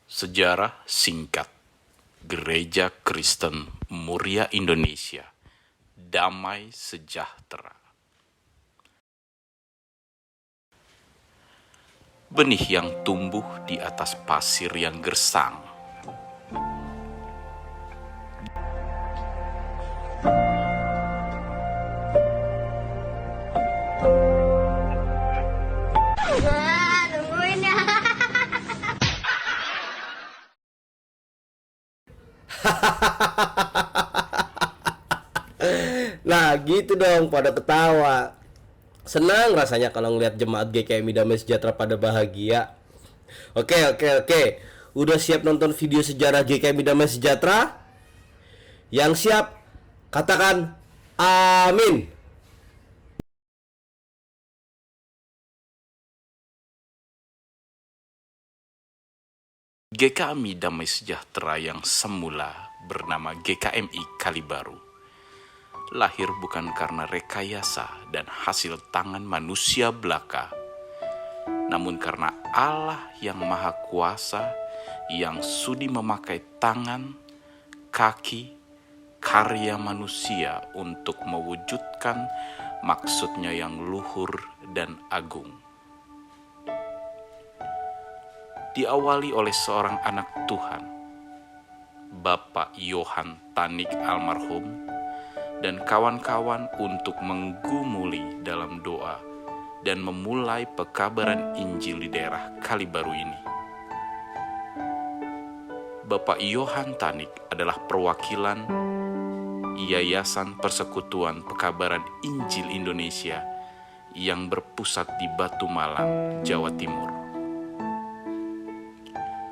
Sejarah singkat Gereja Kristen Muria Indonesia, damai sejahtera. Benih yang tumbuh di atas pasir yang gersang. Nungguin ya. Nah gitu dong, pada ketawa. Senang rasanya kalau ngeliat jemaat GKMI Damai Sejahtera pada bahagia. Oke. Udah siap nonton video sejarah GKMI Damai Sejahtera? Yang siap, katakan amin. GKMI Damai Sejahtera yang semula bernama GKMI Kalibaru lahir bukan karena rekayasa dan hasil tangan manusia belaka, namun karena Allah yang Maha Kuasa yang sudi memakai tangan, kaki, karya manusia untuk mewujudkan maksudnya yang luhur dan agung. Diawali oleh seorang anak Tuhan, Bapak Yohan Tanik almarhum, dan kawan-kawan untuk menggumuli dalam doa dan memulai pekabaran Injil di daerah Kalibaru ini. Bapak Yohan Tanik adalah perwakilan Yayasan Persekutuan Pekabaran Injil Indonesia yang berpusat di Batu Malang, Jawa Timur.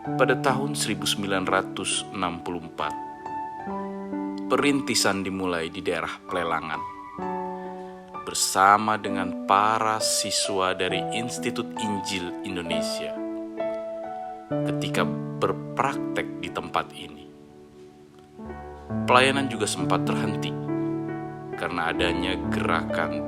Pada tahun 1964, perintisan dimulai di daerah Plelangan bersama dengan para siswa dari Institut Injil Indonesia. Ketika berpraktek di tempat ini, pelayanan juga sempat terhenti karena adanya gerakan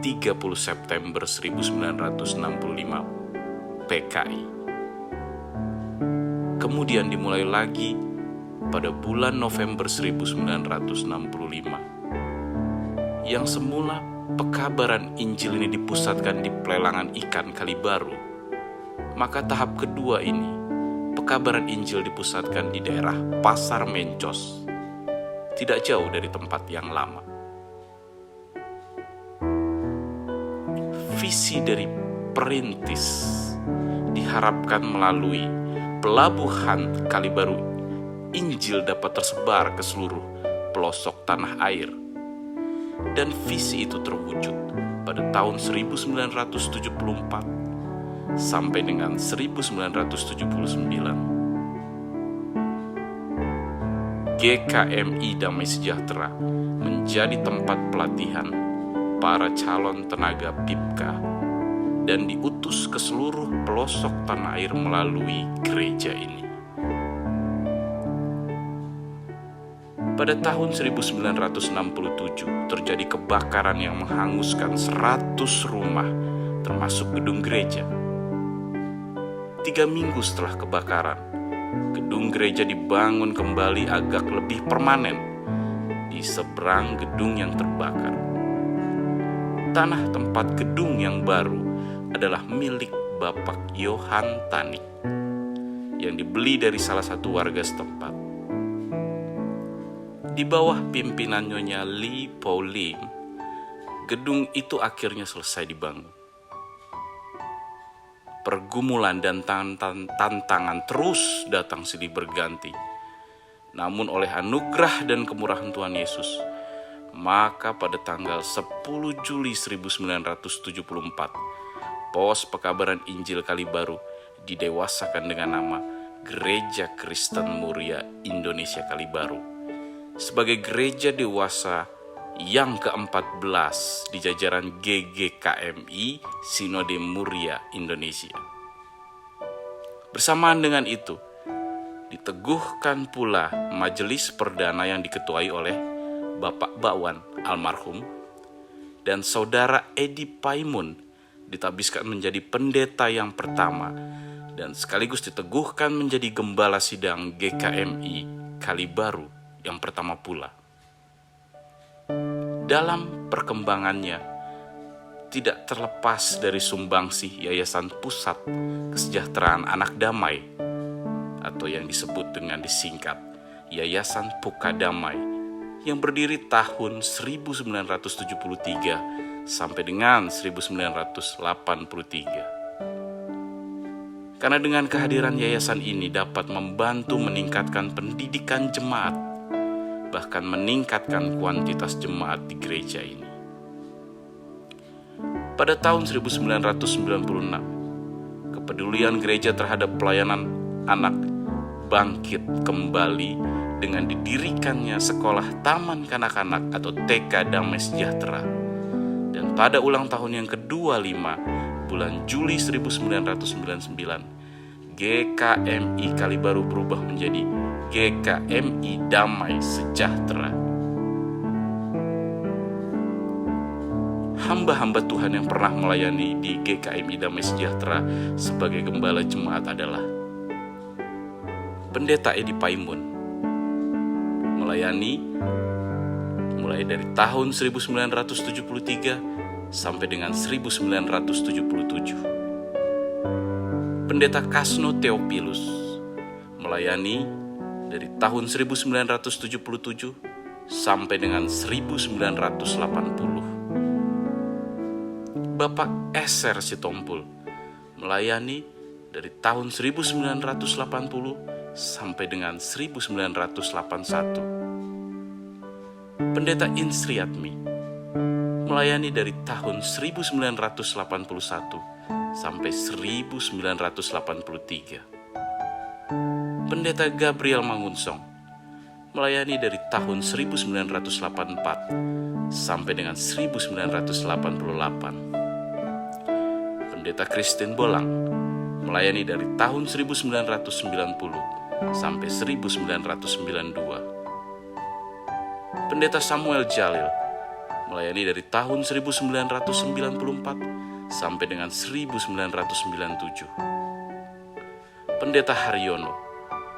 30 September 1965 PKI. Kemudian dimulai lagi pada bulan November 1965. Yang semula pekabaran Injil ini dipusatkan di Plelangan Ikan Kalibaru, maka tahap kedua ini pekabaran Injil dipusatkan di daerah Pasar Mencos, tidak jauh dari tempat yang lama. Visi dari perintis diharapkan melalui pelabuhan Kalibaru Injil dapat tersebar ke seluruh pelosok tanah air. Dan visi itu terwujud pada tahun 1974 sampai dengan 1979. GKMI Damai Sejahtera menjadi tempat pelatihan para calon tenaga PIPKA dan diutus ke seluruh pelosok tanah air melalui gereja ini. Pada tahun 1967 terjadi kebakaran yang menghanguskan 100 rumah termasuk gedung gereja. 3 minggu setelah kebakaran, gedung gereja dibangun kembali agak lebih permanen di seberang gedung yang terbakar. Tanah tempat gedung yang baru adalah milik Bapak Yohan Tanik yang dibeli dari salah satu warga setempat. Di bawah pimpinan Nyonya Li Pauling, gedung itu akhirnya selesai dibangun. Pergumulan dan tantangan terus datang silih berganti. Namun oleh anugerah dan kemurahan Tuhan Yesus, maka pada tanggal 10 Juli 1974, pos pekabaran Injil Kalibaru didewasakan dengan nama Gereja Kristen Muria Indonesia Kalibaru sebagai gereja dewasa yang ke-14 di jajaran GGKMI Sinode Muria Indonesia. Bersamaan dengan itu, diteguhkan pula majelis perdana yang diketuai oleh Bapak Bakwan almarhum dan Saudara Edi Paimun ditabiskan menjadi pendeta yang pertama dan sekaligus diteguhkan menjadi gembala sidang GKMI Kalibaru yang pertama pula. Dalam perkembangannya, tidak terlepas dari sumbangsih Yayasan Pusat Kesejahteraan Anak Damai atau yang disebut dengan disingkat Yayasan Puka Damai yang berdiri tahun 1973 sampai dengan 1983. Karena dengan kehadiran yayasan ini dapat membantu meningkatkan pendidikan jemaat, bahkan meningkatkan kuantitas jemaat di gereja ini. Pada tahun 1996, kepedulian gereja terhadap pelayanan anak bangkit kembali dengan didirikannya sekolah taman kanak-kanak atau TK Damai Sejahtera. Dan pada ulang tahun yang ke-25 bulan Juli 1999, GKMI Kalibaru berubah menjadi GKMI Damai Sejahtera. Hamba-hamba Tuhan yang pernah melayani di GKMI Damai Sejahtera sebagai gembala jemaat adalah Pendeta Edi Paimun, melayani mulai dari tahun 1973 sampai dengan 1977. Pendeta Kasno Theophilus melayani dari tahun 1977 sampai dengan 1980. Bapak Eser Sitompul melayani dari tahun 1980 sampai dengan 1981. Pendeta Insriatmi melayani dari tahun 1981 sampai 1983. Pendeta Gabriel Mangunsong melayani dari tahun 1984 sampai dengan 1988. Pendeta Christine Bolang melayani dari tahun 1990 sampai 1992. Pendeta Samuel Jalil melayani dari tahun 1994 sampai dengan 1997. Pendeta Haryono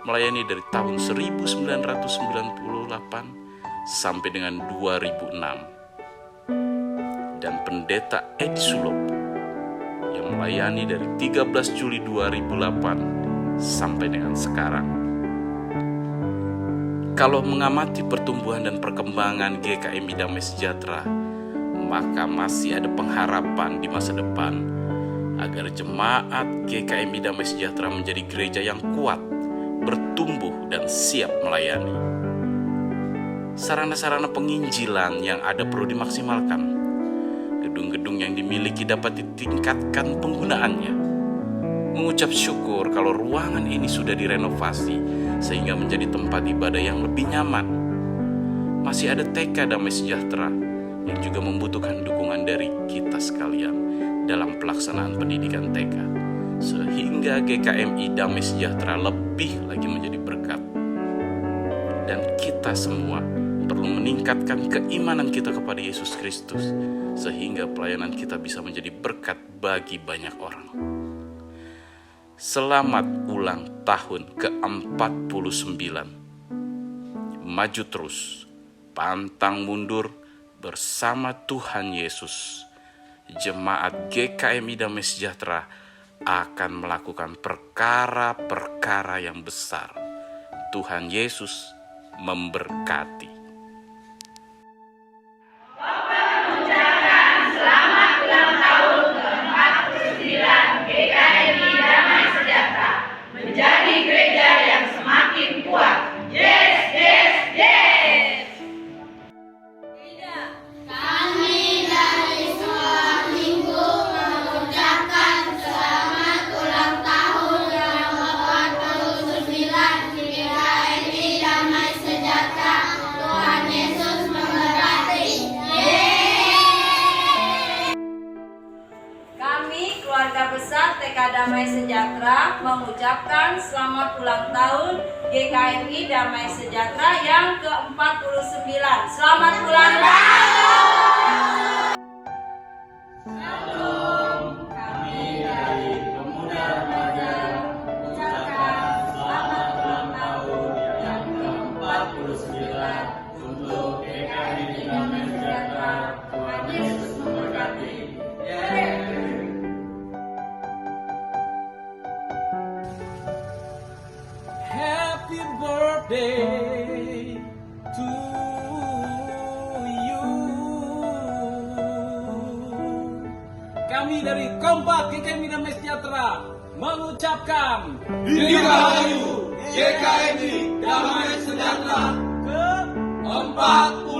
melayani dari tahun 1998 sampai dengan 2006. Dan Pendeta Edi Sulop yang melayani dari 13 Juli 2008 sampai dengan sekarang. Kalau mengamati pertumbuhan dan perkembangan GKMI Damai Sejahtera, maka masih ada pengharapan di masa depan agar jemaat GKMI Damai Sejahtera menjadi gereja yang kuat, bertumbuh dan siap melayani. Sarana-sarana penginjilan yang ada perlu dimaksimalkan. Gedung-gedung yang dimiliki dapat ditingkatkan penggunaannya. Mengucap syukur kalau ruangan ini sudah direnovasi sehingga menjadi tempat ibadah yang lebih nyaman. Masih ada TK Damai Sejahtera yang juga membutuhkan dukungan dari kita sekalian dalam pelaksanaan pendidikan TK, sehingga GKMI Damai Sejahtera lebih lagi menjadi berkat. Dan kita semua perlu meningkatkan keimanan kita kepada Yesus Kristus, sehingga pelayanan kita bisa menjadi berkat bagi banyak orang. Selamat ulang tahun ke-49. Maju terus, pantang mundur bersama Tuhan Yesus. Jemaat GKMI Damai Sejahtera akan melakukan perkara-perkara yang besar. Tuhan Yesus memberkati. Menjadi gereja yang semakin kuat. Yes, yes, yes. Kami dari sekolah minggu mengucapkan selamat ulang tahun yang ke-49 GKMI Damai Sejahtera. Tuhan Yesus memberkati. Kami keluarga besar TK Damai Sejahtera mengucapkan selamat ulang tahun GKMI Damai Sejahtera yang ke-49. Selamat ulang tahun. Kami dari pemuda remaja kami dari Kompak GKMI Damai Sejahtera mengucapkan Dirgahayu GKMI Damai Sejahtera ke 40